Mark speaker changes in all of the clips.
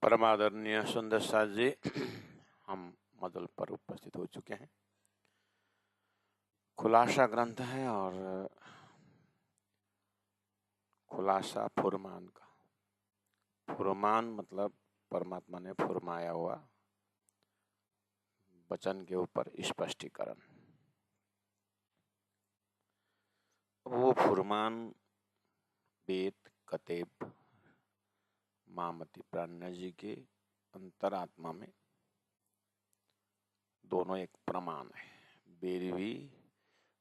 Speaker 1: परमादरणीय सुंदर साथ जी, हम मदल पर उपस्थित हो चुके हैं। खुलासा ग्रंथ है और खुलासा फुरमान का। फुरमान मतलब परमात्मा ने फुरमाया हुआ वचन के ऊपर स्पष्टीकरण। वो फुरमान वेद कतेब महामती प्राणा जी के अंतरात्मा में दोनों एक प्रमाण है। वेद भी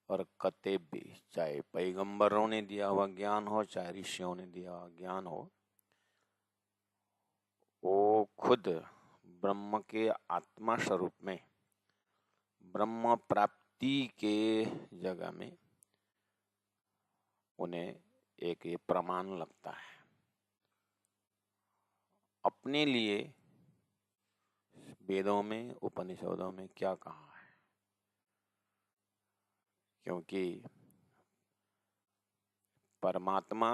Speaker 1: और कतेब भी, चाहे पैगंबरों ने दिया हुआ ज्ञान हो चाहे ऋषियों ने दिया हुआ ज्ञान हो, वो खुद ब्रह्म के आत्मा स्वरूप में ब्रह्म प्राप्ति के जगह में उन्हें एक ये प्रमाण लगता है। अपने लिए वेदों में उपनिषदों में क्या कहा है, क्योंकि परमात्मा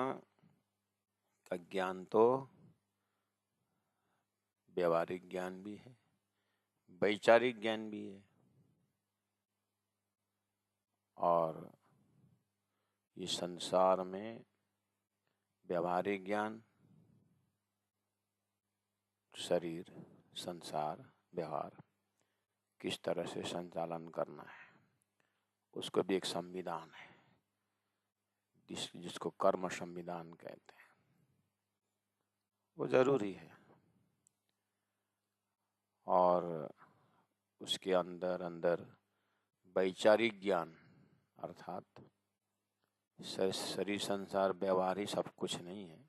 Speaker 1: का ज्ञान तो व्यवहारिक ज्ञान भी है, वैचारिक ज्ञान भी है, और इस संसार में व्यवहारिक ज्ञान, शरीर, संसार, व्यवहार किस तरह से संचालन करना है, उसको भी एक संविधान है जिसको कर्म संविधान कहते हैं। वो जरूरी है और उसके अंदर अंदर वैचारिक ज्ञान अर्थात शरीर संसार व्यवहार ही सब कुछ नहीं है।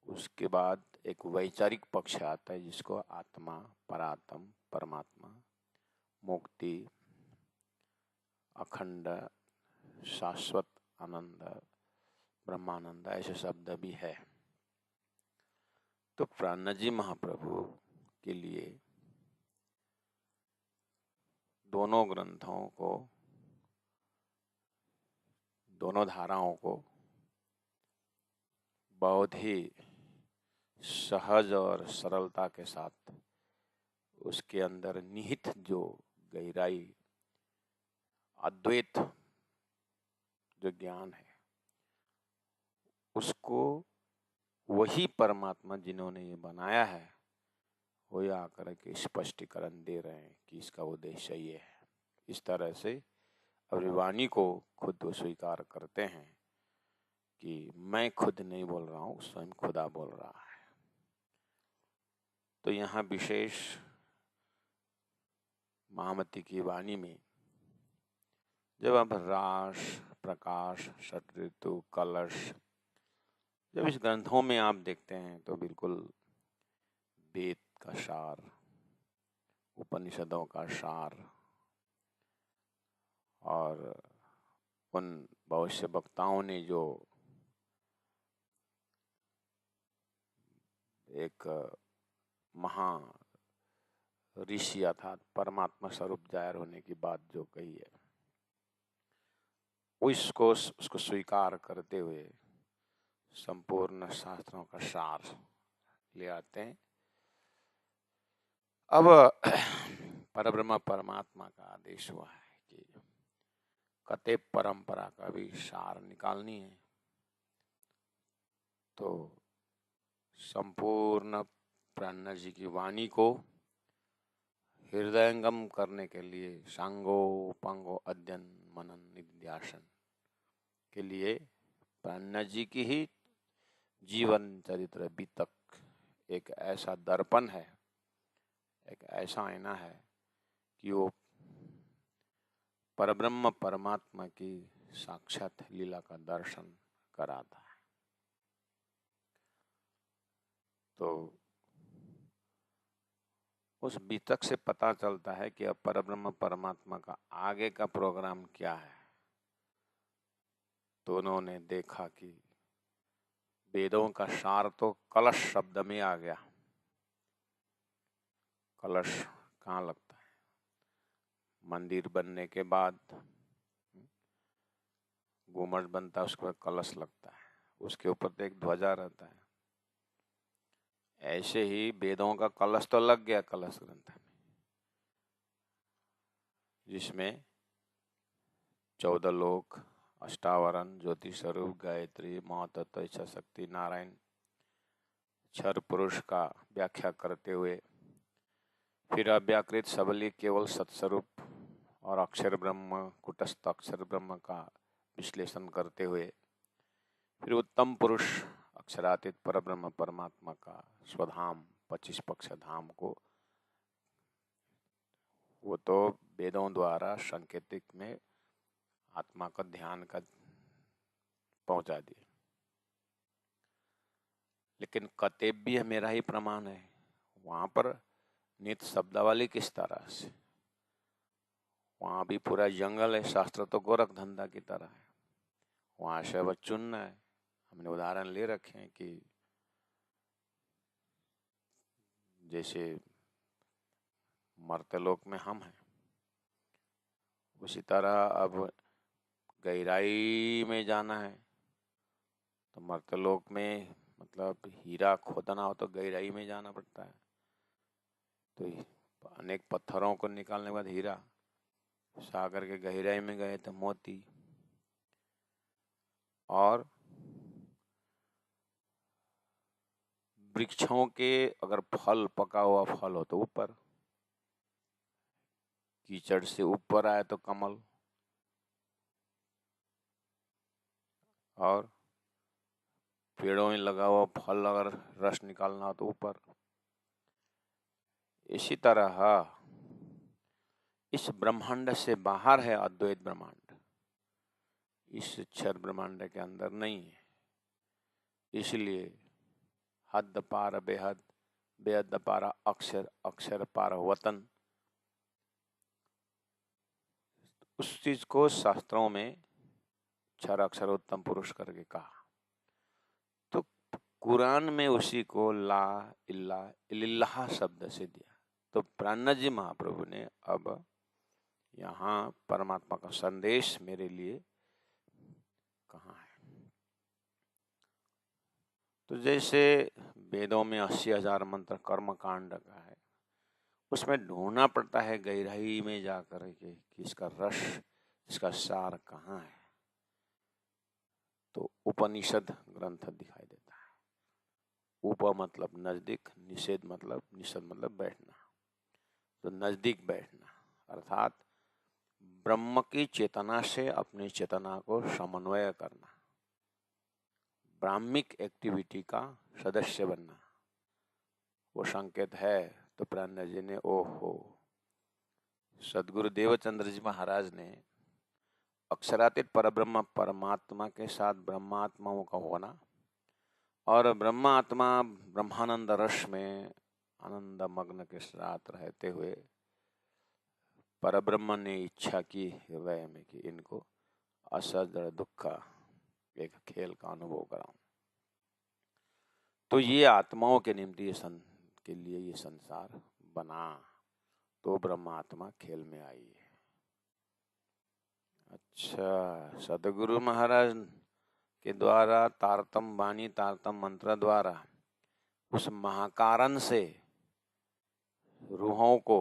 Speaker 1: उसके बाद एक वैचारिक पक्ष आता है जिसको आत्मा, परात्म, परमात्मा, मुक्ति, अखंड, शाश्वत आनंद, ब्रह्मानंद ऐसे शब्द भी है। तो प्राणा जी महाप्रभु के लिए दोनों ग्रंथों को, दोनों धाराओं को बहुत ही सहज और सरलता के साथ उसके अंदर निहित जो गहराई, अद्वैत जो ज्ञान है, उसको वही परमात्मा जिन्होंने ये बनाया है वो आकर के स्पष्टीकरण दे रहे हैं कि इसका उद्देश्य ये है। इस तरह से अभिवाणी को खुद वो स्वीकार करते हैं कि मैं खुद नहीं बोल रहा हूँ, स्वयं खुदा बोल रहा है। तो यहाँ विशेष महामती की वाणी में जब आप रास, प्रकाश, षट ऋतु, कलश, जब इस ग्रंथों में आप देखते हैं तो बिल्कुल वेद का सार, उपनिषदों का सार और उन भविष्य वक्ताओं ने जो एक महा ऋषि अर्थात परमात्मा स्वरूप जाहिर होने की बात जो कही है, उसको स्वीकार करते हुए संपूर्ण शास्त्रों का सार ले आते हैं। अब परब्रह्म परमात्मा का आदेश हुआ है कि कतेब परंपरा का भी सार निकालनी है। तो संपूर्ण प्राणा जी की वाणी को हृदयंगम करने के लिए सांगो पांगो अध्ययन मनन निध्यासन के लिए प्राणा जी की ही जीवन चरित्र बीतक एक ऐसा दर्पण है, एक ऐसा आईना है कि वो परब्रह्म परमात्मा की साक्षात लीला का दर्शन कराता है। तो उस बीतक से पता चलता है कि अब परब्रह्म परमात्मा का आगे का प्रोग्राम क्या है। तो उन्होंने देखा कि वेदों का सार तो कलश शब्द में आ गया। कलश कहाँ लगता है? मंदिर बनने के बाद गुम्बद बनता है, उसके बाद कलश लगता है, उसके ऊपर तो एक ध्वजा रहता है। ऐसे ही वेदों का कलश तो लग गया कलश ग्रंथ में, जिसमें 14 लोक, अष्टावरण, ज्योति स्वरूप, गायत्री, महातत्व, इच्छा शक्ति, नारायण, क्षर पुरुष का व्याख्या करते हुए, फिर अव्याकृत सबली केवल सत्स्वरूप और अक्षर ब्रह्म, कुटस्थ अक्षर ब्रह्म का विश्लेषण करते हुए, फिर उत्तम पुरुष अक्षरातीत परब्रह्म परमात्मा का स्वधाम 25 पक्ष धाम को, वो तो वेदों द्वारा सांकेतिक में आत्मा का ध्यान का पहुंचा दिए। लेकिन कतेव्य मेरा ही प्रमाण है, वहां पर नित शब्दावली किस तरह से, वहां भी पूरा जंगल है, शास्त्र तो गोरख धंधा की तरह है, वहां से अब चुनना है। हमने उदाहरण ले रखे हैं कि जैसे मर्त्यलोक में हम हैं, उसी तरह अब गहराई में जाना है तो मर्त्यलोक में मतलब हीरा खोदना हो तो गहराई में जाना पड़ता है, तो अनेक पत्थरों को निकालने के बाद हीरा, सागर के गहराई में गए तो मोती, और वृक्षों के अगर फल, पका हुआ फल हो तो ऊपर, कीचड़ से ऊपर आए तो कमल, और पेड़ों में लगा हुआ फल अगर रस निकालना हो तो ऊपर। इसी तरह इस ब्रह्मांड से बाहर है अद्वैत ब्रह्मांड, इस क्षर ब्रह्मांड के अंदर नहीं है। इसलिए हद पार बेहद, बेहद पार अक्षर, अक्षर पार वतन, उस चीज को शास्त्रों में क्षर अक्षर उत्तम पुरुष करके कहा। तो कुरान में उसी को ला इल्ला इल्लाह शब्द से दिया। तो प्राणनाथ जी महाप्रभु ने अब यहाँ परमात्मा का संदेश मेरे लिए कहाँ है। तो जैसे वेदों में 80,000 मंत्र कर्म कांड का है, उसमें ढूंढना पड़ता है गहराई में जाकर के कि इसका रस, इसका सार कहाँ है। तो उपनिषद ग्रंथ दिखाई देता है। उप मतलब नजदीक, निषेध मतलब, निषेध मतलब बैठना, तो नजदीक बैठना अर्थात ब्रह्म की चेतना से अपनी चेतना को समन्वय करना, ब्राह्मिक एक्टिविटी का सदस्य बनना, वो संकेत है। तो प्राणनाथ जी ने, ओहो, सदगुरु देवचंद्र जी महाराज ने अक्षरातीत परब्रह्म परमात्मा के साथ ब्रह्मात्माओं का होना और ब्रह्मात्मा ब्रह्मानंद रस में आनंद मग्न के साथ रहते हुए परब्रह्म ने इच्छा की हृदय में कि इनको असद दुख एक खेल का अनुभव कराऊं। तो ये आत्माओं के निमित्त के लिए ये संसार बना, तो ब्रह्मात्मा खेल में आई है। अच्छा, सदगुरु महाराज के द्वारा तारतम वाणी, तारतम मंत्र द्वारा उस महाकारण से रूहों को